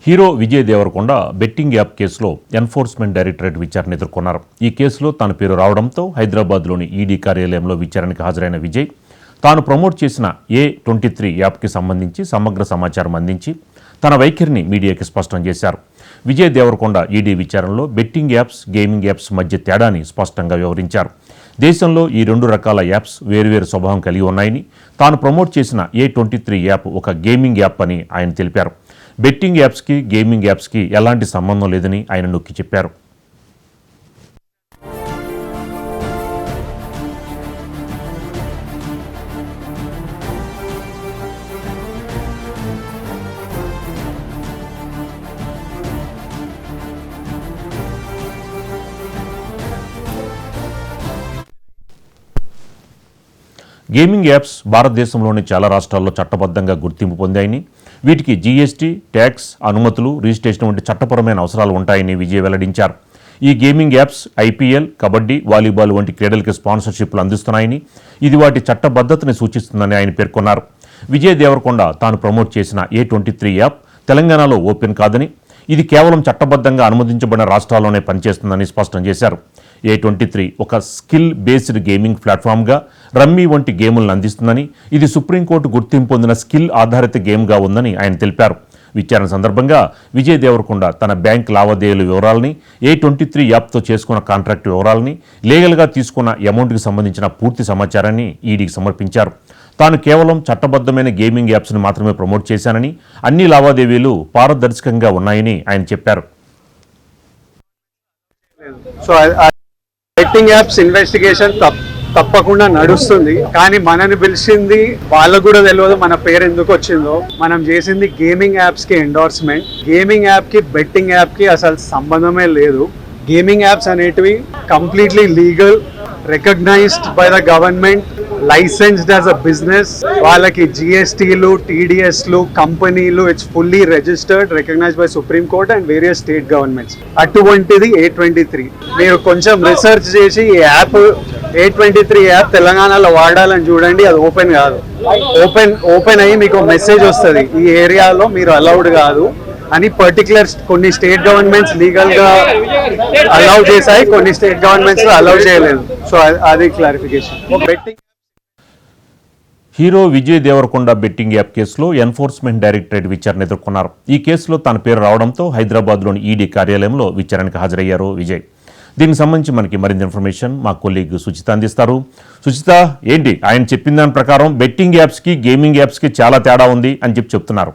Hero Vijay Deverakonda betting app కేసులో enforcement directorate విచారణ ఎదుర్కొన్నారు. ఈ కేసులో తన పేరు రావడంతో హైదరాబాద్లోని ఈడీ కార్యాలయంలో విచారణకు హాజరైన విజయ్ తాను ప్రమోట్ చేసిన A23 యాప్కి సంబంధించి సమగ్ర సమాచారం అందించి తన వైఖరిని మీడియాకి స్పష్టం చేశారు. విజయ్ దేవరకొండ ఈడీ విచారణలో బెట్టింగ్ యాప్స్, గేమింగ్ యాప్స్ మధ్య తేడాని స్పష్టంగా వివరించారు. దేశంలో ఈ రెండు రకాల యాప్స్ వేరువేరు స్వభావం కలిగి ఉన్నాయని, తాను ప్రమోట్ చేసిన A23 యాప్ ఒక గేమింగ్ యాప్ అని ఆయన తెలిపారు. బెట్టింగ్ యాప్స్కి, గేమింగ్ యాప్స్కి ఎలాంటి సంబంధం లేదని ఆయన నొక్కి చెప్పారు. గేమింగ్ యాప్స్ భారతదేశంలోని చాలా రాష్ట్రాల్లో చట్టబద్ధంగా గుర్తింపు పొందాయని, వీటికి జీఎస్టీ, ట్యాక్స్, అనుమతులు, రిజిస్ట్రేషన్ వంటి చట్టపరమైన అవసరాలు ఉంటాయని విజయ్ వెల్లడించారు. ఈ gaming apps IPL, kabaddi, volleyball వంటి క్రీడలకి స్పాన్సర్షిప్లు అందిస్తున్నాయని, ఇది వాటి చట్టబద్ధతని సూచిస్తుందని ఆయన పేర్కొన్నారు. విజయ్ దేవరకొండ తాను ప్రమోట్ చేసిన A23 యాప్ తెలంగాణలో ఓపెన్ కాదని, ఇది కేవలం చట్టబద్ధంగా అనుమతించబడిన రాష్ట్రాల్లోనే పనిచేస్తుందని స్పష్టం చేశారు. A23 ఒక స్కిల్ బేస్డ్ గేమింగ్ ప్లాట్ఫామ్గా రమ్మీ వంటి గేములను అందిస్తుందని, ఇది సుప్రీంకోర్టు గుర్తింపు పొందిన స్కిల్ ఆధారిత గేమ్గా ఉందని ఆయన తెలిపారు. విచారణ సందర్భంగా విజయ్ దేవరకొండ తన బ్యాంక్ లావాదేవీల వివరాలని, A23 యాప్తో చేసుకున్న కాంట్రాక్ట్ వివరాలని, లీగల్గా తీసుకున్న అమౌంట్కి సంబంధించిన పూర్తి సమాచారాన్ని ఈడీకి సమర్పించారు. తాను కేవలం చట్టబద్ధమైన గేమింగ్ యాప్స్ని మాత్రమే ప్రమోట్ చేశానని, అన్ని లావాదేవీలు పారదర్శకంగా ఉన్నాయని ఆయన చెప్పారు. సో బెట్టింగ్ యాప్స్ ఇన్వెస్టిగేషన్ తప్పకుండా నడుస్తుంది, కానీ మనని పిలిచింది వాళ్ళకు కూడా తెలియదు మన పేరు ఎందుకు వచ్చిందో. మనం చేసింది గేమింగ్ యాప్స్ కి ఎండోర్స్మెంట్. గేమింగ్ యాప్ కి, బెట్టింగ్ యాప్ కి అసలు సంబంధమే లేదు. గేమింగ్ యాప్స్ అనేటివి completely legal, recognized by the government, licensed as a business. వాళ్ళకి జిఎస్టీలు, టీడీఎస్లు, కంపెనీలు, it's fully registered, recognized by supreme court and various state governments. అటువంటిది A23. మీరు కొంచెం రీసెర్చ్ చేసి ఈ యాప్ A23 యాప్ తెలంగాణలో వాడాలని చూడండి, అది ఓపెన్ కాదు. ఓపెన్ అయ్యి మీకు మెసేజ్ వస్తుంది, ఈ ఏరియాలో మీరు అలౌడ్ కాదు అని. పర్టికులర్ కొన్ని స్టేట్ గవర్నమెంట్స్ లీగల్ గా అలౌ చేశాయి, కొన్ని స్టేట్ గవర్నమెంట్స్ అలౌ చేయలేదు. సో అది clarification. Betting hero Vijay Deverakonda betting app కేసులో ఎన్ఫోర్స్మెంట్ డైరెక్టరేట్ విచారణ ఎదుర్కొన్నారు. ఈ కేసులో తన పేరు రావడంతో హైదరాబాద్లోని ఈడీ కార్యాలయంలో విచారణకు హాజరయ్యారు విజయ్. దీనికి సంబంధించి మనకి మరింత ఇన్ఫర్మేషన్ మా కొలీగ్ సుచిత అందిస్తారు. సుచిత, ఏంటి ఆయన చెప్పిన దాని ప్రకారం బెట్టింగ్ యాప్స్కి, గేమింగ్ యాప్స్కి చాలా తేడా ఉంది అని చెప్తున్నారు.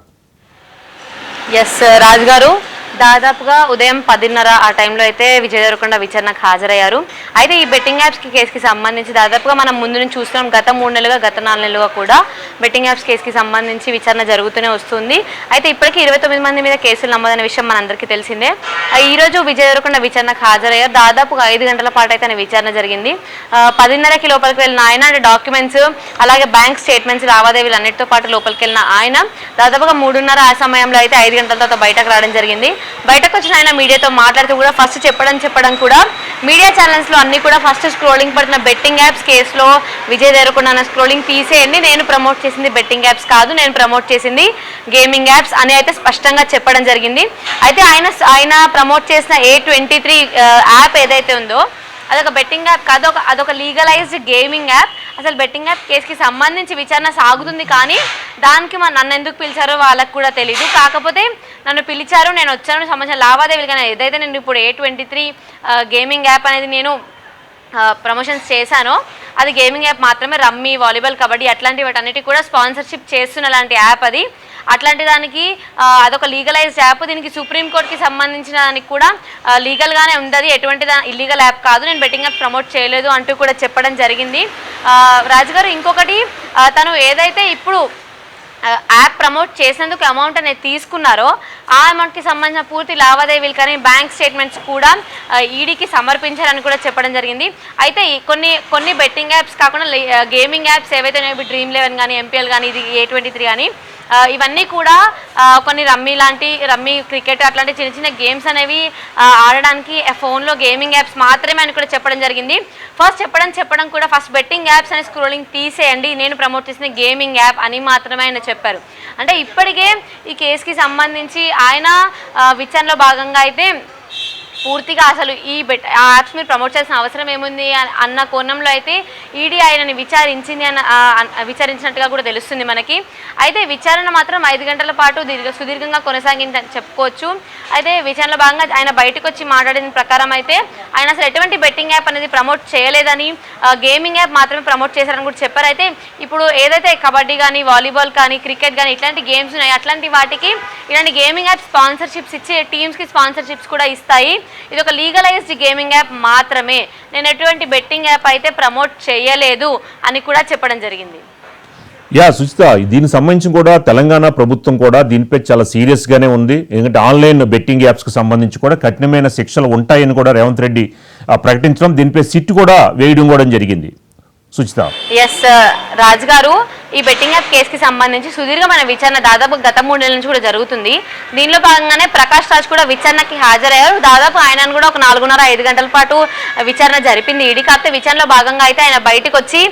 ఎస్ రాజు గారు, దాదాపుగా ఉదయం 10:30 ఆ టైంలో అయితే విజయ్ దేవరకొండ విచారణకు హాజరయ్యారు. అయితే ఈ బెట్టింగ్ యాప్స్ కేసుకి సంబంధించి దాదాపుగా మనం ముందు నుంచి చూస్తున్నాం. గత 3 నెలలుగా, గత 4 నెలలుగా కూడా బెట్టింగ్ యాప్స్ కేసుకి సంబంధించి విచారణ జరుగుతూనే వస్తుంది. అయితే ఇప్పటికీ 29 మంది మీద కేసులు నమోదైన విషయం మనందరికీ తెలిసిందే. ఈరోజు విజయ్ దేవరకొండ విచారణకు హాజరయ్యారు. దాదాపుగా 5 గంటల పాటు అయితే విచారణ జరిగింది. 10:30కి లోపలికి వెళ్ళిన ఆయన డాక్యుమెంట్స్, అలాగే బ్యాంక్ స్టేట్మెంట్స్, లావాదేవీలు అన్నిటితో పాటు లోపలికి వెళ్ళిన ఆయన దాదాపుగా 3:30 ఆ సమయంలో అయితే 5 గంటల తర్వాత బయటకు రావడం జరిగింది. బయటకు వచ్చిన ఆయన మీడియాతో మాట్లాడుతూ కూడా ఫస్ట్ చెప్పడం కూడా మీడియా ఛానల్స్లో అన్ని కూడా ఫస్ట్ స్క్రోలింగ్ పడుతున్న బెట్టింగ్ యాప్స్ కేసులో విజయ్ దేవరకొండ అన్న స్క్రోలింగ్ తీసేయండి, నేను ప్రమోట్ చేసింది బెట్టింగ్ యాప్స్ కాదు, నేను ప్రమోట్ చేసింది గేమింగ్ యాప్స్ అని అయితే స్పష్టంగా చెప్పడం జరిగింది. అయితే ఆయన ప్రమోట్ చేసిన A23 యాప్ ఏదైతే ఉందో అదొక బెట్టింగ్ యాప్ కాదు, అదొక లీగలైజ్డ్ గేమింగ్ యాప్. అసలు బెట్టింగ్ యాప్ కేసుకి సంబంధించి విచారణ సాగుతుంది, కానీ దానికి నన్ను ఎందుకు పిలిచారో వాళ్ళకు కూడా తెలీదు. కాకపోతే నన్ను పిలిచారు, నేను వచ్చాను, సంబంధించిన లావాదేవీలు కానీ ఏదైతే నేను ఇప్పుడు A23 గేమింగ్ యాప్ అనేది నేను ప్రమోషన్స్ చేశానో అది గేమింగ్ యాప్ మాత్రమే. రమ్మీ, వాలీబాల్, కబడ్డీ అట్లాంటి వాటన్నిటికీ కూడా స్పాన్సర్షిప్ చేస్తున్న లాంటి యాప్ అది. అట్లాంటి దానికి అదొక లీగలైజ్డ్ యాప్. దీనికి సుప్రీంకోర్టుకి సంబంధించిన దానికి కూడా లీగల్గానే ఉంది, ఎటువంటి ఇల్లీగల్ యాప్ కాదు, నేను బెట్టింగ్ యాప్ ప్రమోట్ చేయలేదు అంటూ కూడా చెప్పడం జరిగింది. రాజుగారు, ఇంకొకటి, తను ఏదైతే ఇప్పుడు యాప్ ప్రమోట్ చేసినందుకు అమౌంట్ అనేది తీసుకున్నారో ఆ అమౌంట్కి సంబంధించిన పూర్తి లావాదేవీలు కానీ బ్యాంక్ స్టేట్మెంట్స్ కూడా ఈడీకి సమర్పించారని కూడా చెప్పడం జరిగింది. అయితే కొన్ని బెట్టింగ్ యాప్స్ కాకుండా గేమింగ్ యాప్స్ ఏవైతే డ్రీమ్11 కానీ, ఎంపీఎల్ కానీ, ఇది A23 కానీ ఇవన్నీ కూడా కొన్ని రమ్మీ క్రికెట్ అట్లాంటి చిన్న చిన్న గేమ్స్ అనేవి ఆడడానికి ఫోన్లో గేమింగ్ యాప్స్ మాత్రమే అని కూడా చెప్పడం జరిగింది. ఫస్ట్ చెప్పడం కూడా ఫస్ట్ బెట్టింగ్ యాప్స్ అనే స్క్రోలింగ్ తీసేయండి, నేను ప్రమోట్ చేసిన గేమింగ్ యాప్ అని మాత్రమే ఆయన చెప్పారు. అంటే ఇప్పటికే ఈ కేసుకి సంబంధించి ఆయన విచారణలో భాగంగా అయితే పూర్తిగా అసలు ఈ యాప్స్ మీరు ప్రమోట్ చేసిన అవసరం ఏముంది అన్న కోణంలో అయితే ఈడీ ఆయనని విచారించినట్టుగా కూడా తెలుస్తుంది మనకి. అయితే విచారణ మాత్రం 5 గంటల పాటు సుదీర్ఘంగా కొనసాగిందని చెప్పుకోవచ్చు. అయితే విచారణలో భాగంగా ఆయన బయటకు వచ్చి మాట్లాడిన ప్రకారం అయితే ఆయన అసలు ఎటువంటి బెట్టింగ్ యాప్ అనేది ప్రమోట్ చేయలేదని, గేమింగ్ యాప్ మాత్రమే ప్రమోట్ చేశారని కూడా చెప్పారు. అయితే ఇప్పుడు ఏదైతే కబడ్డీ కానీ, వాలీబాల్ కానీ, క్రికెట్ కానీ ఇట్లాంటి గేమ్స్ ఉన్నాయి, అట్లాంటి వాటికి ఇలాంటి గేమింగ్ యాప్ స్పాన్సర్షిప్స్ ఇచ్చే టీమ్స్కి స్పాన్సర్షిప్స్ కూడా ఇస్తాయి. ఇది ఒక లీగలైజ్డ్ గేమింగ్ యాప్ మాత్రమే, నేను ఎటువంటి బెట్టింగ్ యాప్ అయితే ప్రమోట్ చేయలేదు అని కూడా చెప్పడం జరిగింది. సుచిత, దీనికి సంబంధించి కూడా తెలంగాణ ప్రభుత్వం కూడా దీనిపై చాలా సీరియస్గానే ఉంది. ఎందుకంటే ఆన్లైన్ బెట్టింగ్ యాప్స్కి సంబంధించి కూడా కఠినమైన శిక్షలు ఉంటాయని కూడా రేవంత్ రెడ్డి ప్రకటించడం, దీనిపై సిట్ కూడా వేయడం కూడా జరిగింది. సుచిత. ఎస్ రాజ్ గారు, ఈ బెట్టింగ్ యాప్ కేసుకి సంబంధించి సుదీర్ఘమైన విచారణ దాదాపు గత 3 నెలల నుంచి కూడా జరుగుతుంది. దీనిలో భాగంగానే ప్రకాష్ రాజ్ కూడా విచారణకి హాజరయ్యారు. దాదాపు ఆయనను కూడా ఒక 4.5 గంటల పాటు విచారణ జరిపింది ఈడీ. కాకపోతే విచారణలో భాగంగా అయితే ఆయన బయటకు వచ్చి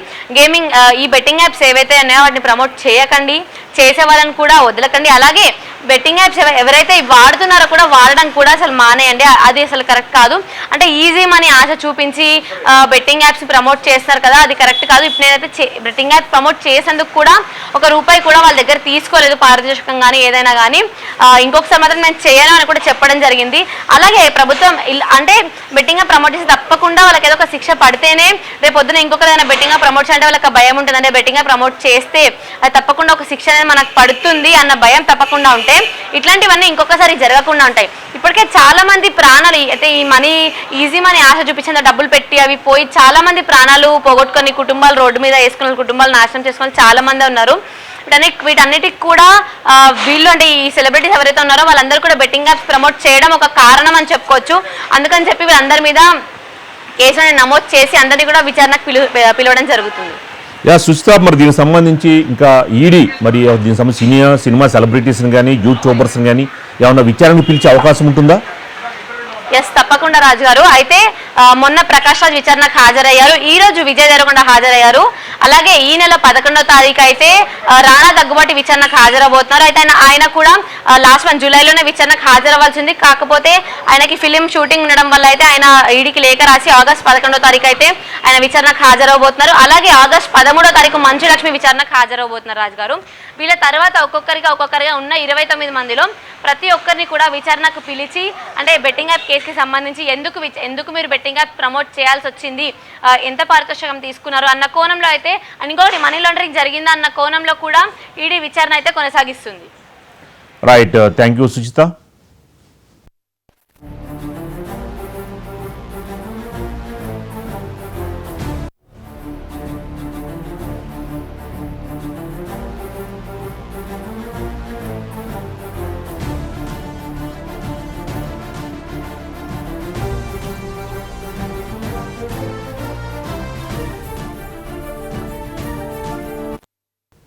ఈ బెట్టింగ్ యాప్స్ ఏవైతే ఉన్నాయో వాటిని ప్రమోట్ చేయకండి, చేసే వాళ్ళని కూడా వదలకండి, అలాగే బెట్టింగ్ యాప్స్ ఎవరైతే వాడుతున్నారో కూడా వాడడం కూడా అసలు మానేయండి, అది అసలు కరెక్ట్ కాదు. అంటే ఈజీ మనీ ఆశ చూపించి బెట్టింగ్ యాప్స్ ప్రమోట్ చేస్తారు కదా, అది కరెక్ట్ కాదు. ఇప్పుడు నేనైతే బెట్టింగ్ యాప్స్ ప్రమోట్ చేసేందుకు కూడా ₹1 కూడా వాళ్ళ దగ్గర తీసుకోలేదు, పారదర్శకం కానీ ఏదైనా కానీ. ఇంకొకసారి మాత్రం నేను చేయను అని కూడా చెప్పడం జరిగింది. అలాగే ప్రభుత్వం అంటే బెట్టింగ్ యాప్ ప్రమోట్ చేసి తప్పకుండా వాళ్ళకి ఏదో ఒక శిక్ష పడితేనే రేపు పొద్దున ఇంకొకరైనా బెట్టింగ్ యాప్ ప్రమోట్ చేయాలంటే వాళ్ళకి భయం ఉంటుంది. అంటే బెట్టింగ్ యాప్ ప్రమోట్ చేస్తే అది తప్పకుండా ఒక శిక్ష అనేది మనకు పడుతుంది అన్న భయం తప్పకుండా ఉంటే ఇట్లాంటివన్నీ ఇంకొకసారి జరగకుండా ఉంటాయి. ఇప్పటికే చాలా మంది ప్రాణాలు అయితే ఈ ఈజీ మనీ ఆశ చూపించేంత డబ్బులు పెట్టి అవి పోయి చాలా మంది ప్రాణాలు పోగొట్టుకొని కుటుంబాలు రోడ్డు మీద వేసుకున్న కుటుంబాలు నాశనం చేసుకొని చాలా మంది ఉన్నారు. వీటన్నిటికి కూడా వీళ్ళు అంటే ఈ సెలబ్రిటీస్ ఎవరైతే ఉన్నారో వాళ్ళందరూ కూడా బెట్టింగ్ యాప్స్ ప్రమోట్ చేయడం ఒక కారణం అని చెప్పుకోవచ్చు. అందుకని చెప్పి వీళ్ళందరి మీద కేసులను నమోదు చేసి అందరినీ కూడా విచారణకు పిలవడం జరుగుతుంది. సుచిత, మరి దీనికి సంబంధించి ఇంకా ఈడీ మరి దీనికి సంబంధించి సినిమా సెలబ్రిటీస్ని కానీ యూట్యూబర్స్ని కానీ ఏమన్నా విచారణకు పిలిచే అవకాశం ఉంటుందా? ఎస్, తప్పకుండా రాజు గారు. అయితే మొన్న ప్రకాష్ రాజ్ విచారణకు హాజరయ్యారు, ఈ రోజు విజయ్ దేవరకొండ హాజరయ్యారు. అలాగే ఈ నెల 11వ తారీఖు అయితే రాణా దగ్గుబాటి విచారణకు హాజరబోతున్నారు. అయితే ఆయన కూడా లాస్ట్ మంత్ జూలైలోనే విచారణకు హాజరవ్వాల్సింది. కాకపోతే ఆయనకి ఫిలిం షూటింగ్ ఉండడం వల్ల అయితే ఆయన ఈడీకి లేఖ రాసి ఆగస్ట్ 11వ తారీఖు అయితే ఆయన విచారణకు హాజరవబోతున్నారు. అలాగే ఆగస్ట్ 13వ తారీఖు మంచు లక్ష్మి విచారణకు హాజరవబోతున్నారు రాజు గారు. వీళ్ళ తర్వాత ఒక్కొక్కరిగా ఉన్న 29 మందిలో ప్రతి ఒక్కరిని కూడా విచారణకు పిలిచి అంటే బెట్టింగ్ యాప్ కేసుకి సంబంధించి ఎందుకు మీరు బెట్టింగ్ యాప్ ప్రమోట్ చేయాల్సి వచ్చింది, ఎంత పారితోషికం తీసుకున్నారు అన్న కోణంలో అయితే, ఇంకొకటి మనీ లాండరింగ్ జరిగిందా అన్న కోణంలో కూడా ఈడీ విచారణ అయితే కొనసాగిస్తుంది. Right, thank you Suchitha.